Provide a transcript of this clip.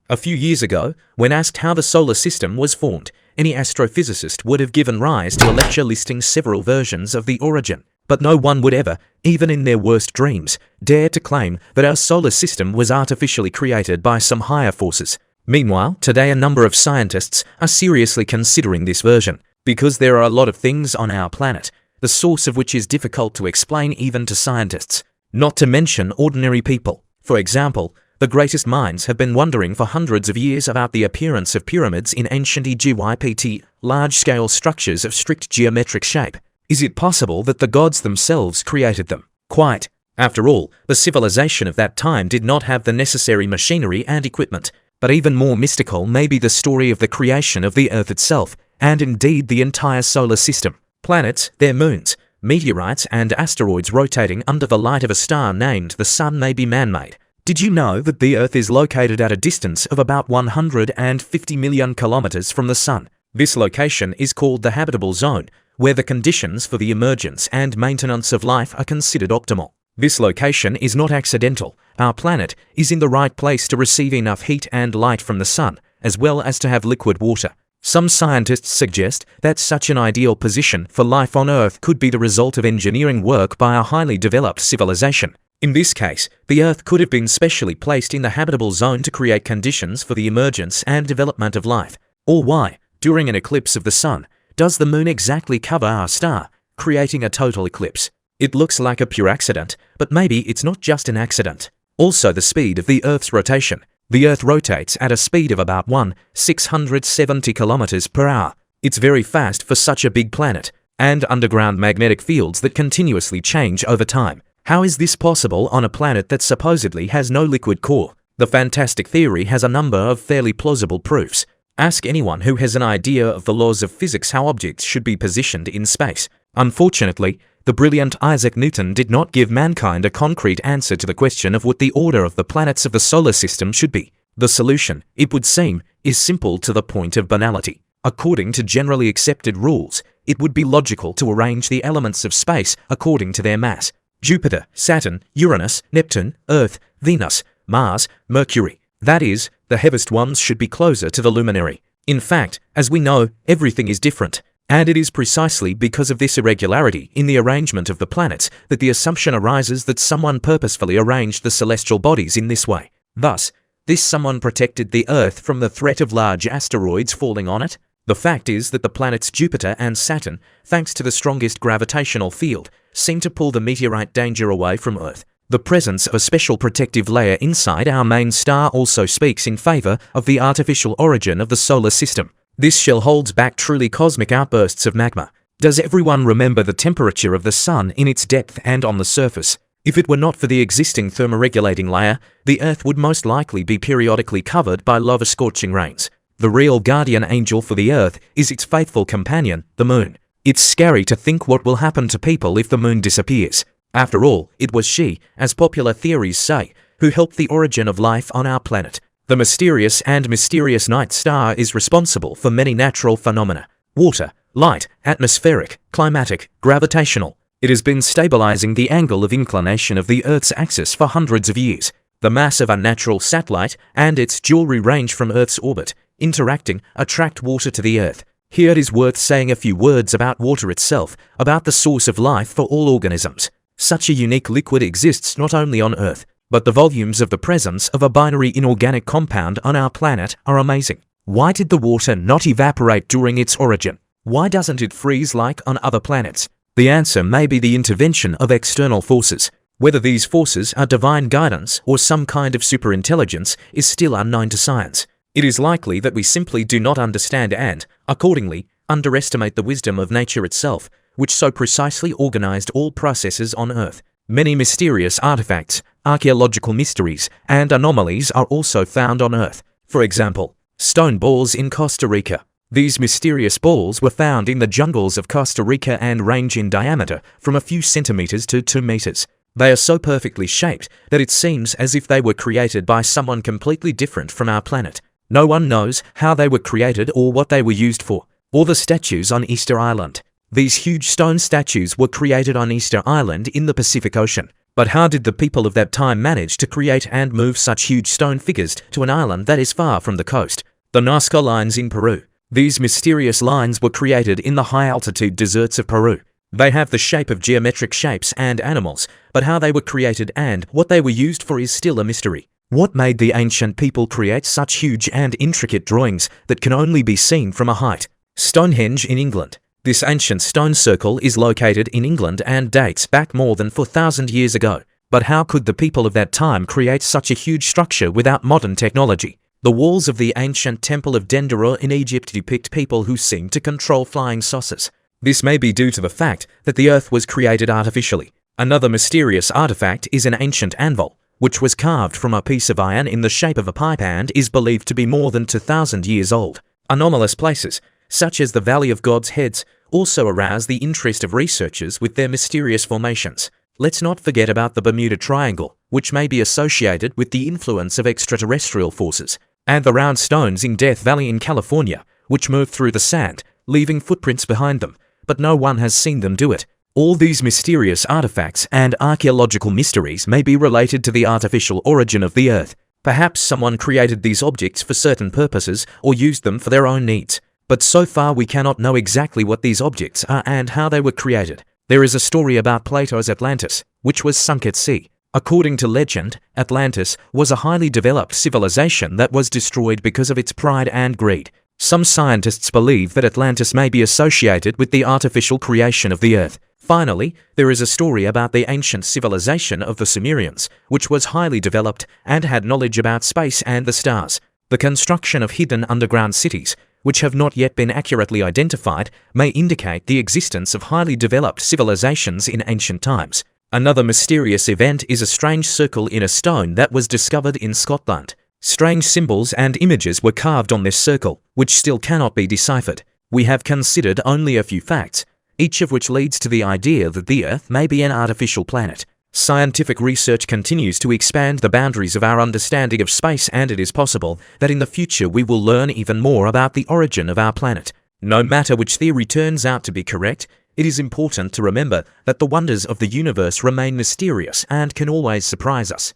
A few years ago, when asked how the solar system was formed, any astrophysicist would have given rise to a lecture listing several versions of the origin. But no one would ever, even in their worst dreams, dare to claim that our solar system was artificially created by some higher forces. Meanwhile, today a number of scientists are seriously considering this version, because there are a lot of things on our planet, the source of which is difficult to explain even to scientists, not to mention ordinary people. For example, the greatest minds have been wondering for hundreds of years about the appearance of pyramids in ancient Egypt, large-scale structures of strict geometric shape. Is it possible that the gods themselves created them? Quite. After all, the civilization of that time did not have the necessary machinery and equipment. But even more mystical may be the story of the creation of the Earth itself, and indeed the entire solar system. Planets, their moons, meteorites and asteroids rotating under the light of a star named the Sun may be man-made. Did you know that the Earth is located at a distance of about 150 million kilometers from the Sun? This location is called the habitable zone, where the conditions for the emergence and maintenance of life are considered optimal. This location is not accidental. Our planet is in the right place to receive enough heat and light from the Sun, as well as to have liquid water. Some scientists suggest that such an ideal position for life on Earth could be the result of engineering work by a highly developed civilization. In this case, the Earth could have been specially placed in the habitable zone to create conditions for the emergence and development of life. Or why, during an eclipse of the Sun, does the Moon exactly cover our star, creating a total eclipse? It looks like a pure accident, but maybe it's not just an accident. Also, the speed of the Earth's rotation. The Earth rotates at a speed of about 1,670 kilometers per hour. It's very fast for such a big planet, and underground magnetic fields that continuously change over time. How is this possible on a planet that supposedly has no liquid core? The fantastic theory has a number of fairly plausible proofs. Ask anyone who has an idea of the laws of physics how objects should be positioned in space. Unfortunately, the brilliant Isaac Newton did not give mankind a concrete answer to the question of what the order of the planets of the solar system should be. The solution, it would seem, is simple to the point of banality. According to generally accepted rules, it would be logical to arrange the elements of space according to their mass. Jupiter, Saturn, Uranus, Neptune, Earth, Venus, Mars, Mercury. That is, the heaviest ones should be closer to the luminary. In fact, as we know, everything is different. And it is precisely because of this irregularity in the arrangement of the planets that the assumption arises that someone purposefully arranged the celestial bodies in this way. Thus, this someone protected the Earth from the threat of large asteroids falling on it. The fact is that the planets Jupiter and Saturn, thanks to the strongest gravitational field, seem to pull the meteorite danger away from Earth. The presence of a special protective layer inside our main star also speaks in favor of the artificial origin of the solar system. This shell holds back truly cosmic outbursts of magma. Does everyone remember the temperature of the Sun in its depth and on the surface? If it were not for the existing thermoregulating layer, the Earth would most likely be periodically covered by lava-scorching rains. The real guardian angel for the Earth is its faithful companion, the Moon. It's scary to think what will happen to people if the Moon disappears. After all, it was she, as popular theories say, who helped the origin of life on our planet. The mysterious and mysterious night star is responsible for many natural phenomena: water, light, atmospheric, climatic, gravitational. It has been stabilizing the angle of inclination of the Earth's axis for hundreds of years. The mass of a natural satellite and its jewelry range from Earth's orbit, interacting, attract water to the Earth. Here it is worth saying a few words about water itself, about the source of life for all organisms. Such a unique liquid exists not only on Earth, but the volumes of the presence of a binary inorganic compound on our planet are amazing. Why did the water not evaporate during its origin? Why doesn't it freeze like on other planets? The answer may be the intervention of external forces. Whether these forces are divine guidance or some kind of superintelligence is still unknown to science. It is likely that we simply do not understand and, accordingly, underestimate the wisdom of nature itself, which so precisely organized all processes on Earth. Many mysterious artifacts, archaeological mysteries, and anomalies are also found on Earth. For example, stone balls in Costa Rica. These mysterious balls were found in the jungles of Costa Rica and range in diameter from a few centimeters to 2 meters. They are so perfectly shaped that it seems as if they were created by someone completely different from our planet. No one knows how they were created or what they were used for. Or the statues on Easter Island. These huge stone statues were created on Easter Island in the Pacific Ocean. But how did the people of that time manage to create and move such huge stone figures to an island that is far from the coast? The Nazca lines in Peru. These mysterious lines were created in the high-altitude deserts of Peru. They have the shape of geometric shapes and animals, but how they were created and what they were used for is still a mystery. What made the ancient people create such huge and intricate drawings that can only be seen from a height? Stonehenge in England. This ancient stone circle is located in England and dates back more than 4,000 years ago. But how could the people of that time create such a huge structure without modern technology? The walls of the ancient Temple of Dendera in Egypt depict people who seem to control flying saucers. This may be due to the fact that the Earth was created artificially. Another mysterious artifact is an ancient anvil, which was carved from a piece of iron in the shape of a pipe and is believed to be more than 2,000 years old. Anomalous places, such as the Valley of God's Heads, also arouse the interest of researchers with their mysterious formations. Let's not forget about the Bermuda Triangle, which may be associated with the influence of extraterrestrial forces, and the round stones in Death Valley in California, which move through the sand, leaving footprints behind them, but no one has seen them do it. All these mysterious artifacts and archaeological mysteries may be related to the artificial origin of the Earth. Perhaps someone created these objects for certain purposes or used them for their own needs. But so far we cannot know exactly what these objects are and how they were created. There is a story about Plato's Atlantis, which was sunk at sea. According to legend, Atlantis was a highly developed civilization that was destroyed because of its pride and greed. Some scientists believe that Atlantis may be associated with the artificial creation of the Earth. Finally, there is a story about the ancient civilization of the Sumerians, which was highly developed and had knowledge about space and the stars. The construction of hidden underground cities, which have not yet been accurately identified, may indicate the existence of highly developed civilizations in ancient times. Another mysterious event is a strange circle in a stone that was discovered in Scotland. Strange symbols and images were carved on this circle, which still cannot be deciphered. We have considered only a few facts, each of which leads to the idea that the Earth may be an artificial planet. Scientific research continues to expand the boundaries of our understanding of space, and it is possible that in the future we will learn even more about the origin of our planet. No matter which theory turns out to be correct, it is important to remember that the wonders of the universe remain mysterious and can always surprise us.